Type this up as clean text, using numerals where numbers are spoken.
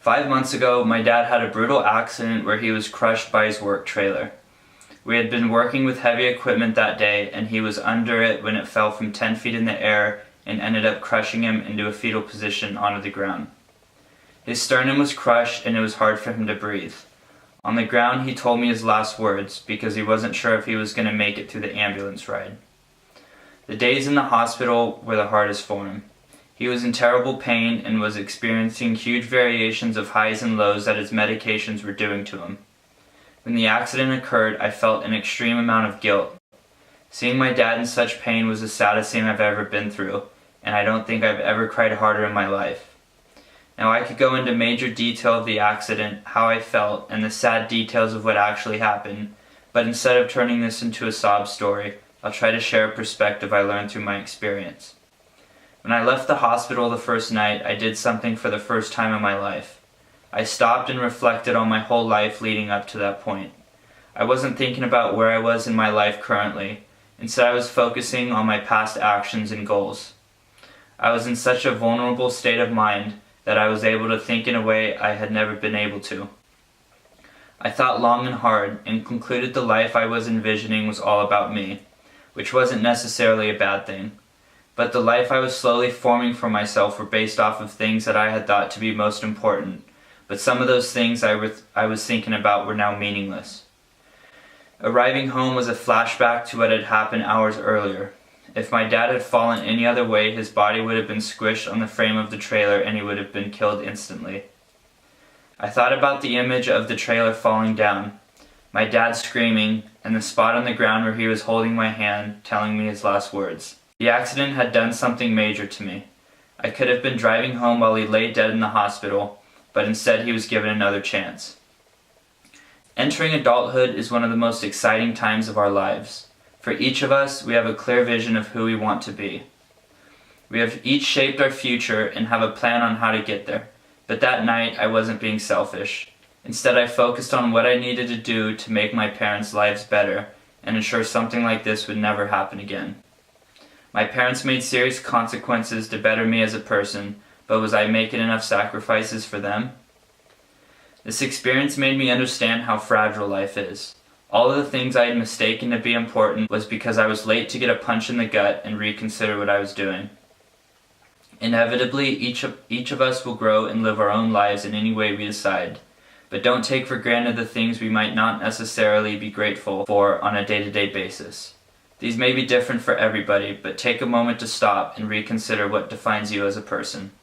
5 months ago, my dad had a brutal accident where he was crushed by his work trailer. We had been working with heavy equipment that day, and he was under it when it fell from 10 feet in the air and ended up crushing him into a fetal position onto the ground. His sternum was crushed and it was hard for him to breathe. On the ground, he told me his last words because he wasn't sure if he was going to make it through the ambulance ride. The days in the hospital were the hardest for him. He was in terrible pain and was experiencing huge variations of highs and lows that his medications were doing to him. When the accident occurred, I felt an extreme amount of guilt. Seeing my dad in such pain was the saddest thing I've ever been through, and I don't think I've ever cried harder in my life. Now, I could go into major detail of the accident, how I felt, and the sad details of what actually happened, but instead of turning this into a sob story, I'll try to share a perspective I learned through my experience. When I left the hospital the first night, I did something for the first time in my life. I stopped and reflected on my whole life leading up to that point. I wasn't thinking about where I was in my life currently. Instead, I was focusing on my past actions and goals. I was in such a vulnerable state of mind that I was able to think in a way I had never been able to. I thought long and hard and concluded the life I was envisioning was all about me, which wasn't necessarily a bad thing. But the life I was slowly forming for myself were based off of things that I had thought to be most important, but some of those things I was thinking about were now meaningless. Arriving home was a flashback to what had happened hours earlier. If my dad had fallen any other way, his body would have been squished on the frame of the trailer and he would have been killed instantly. I thought about the image of the trailer falling down, my dad screaming, and the spot on the ground where he was holding my hand, telling me his last words. The accident had done something major to me. I could have been driving home while he lay dead in the hospital, but instead he was given another chance. Entering adulthood is one of the most exciting times of our lives. For each of us, we have a clear vision of who we want to be. We have each shaped our future and have a plan on how to get there. But that night, I wasn't being selfish. Instead, I focused on what I needed to do to make my parents' lives better and ensure something like this would never happen again. My parents made serious consequences to better me as a person, but was I making enough sacrifices for them? This experience made me understand how fragile life is. All of the things I had mistaken to be important was because I was late to get a punch in the gut and reconsider what I was doing. Inevitably, each of us will grow and live our own lives in any way we decide, but don't take for granted the things we might not necessarily be grateful for on a day-to-day basis. These may be different for everybody, but take a moment to stop and reconsider what defines you as a person.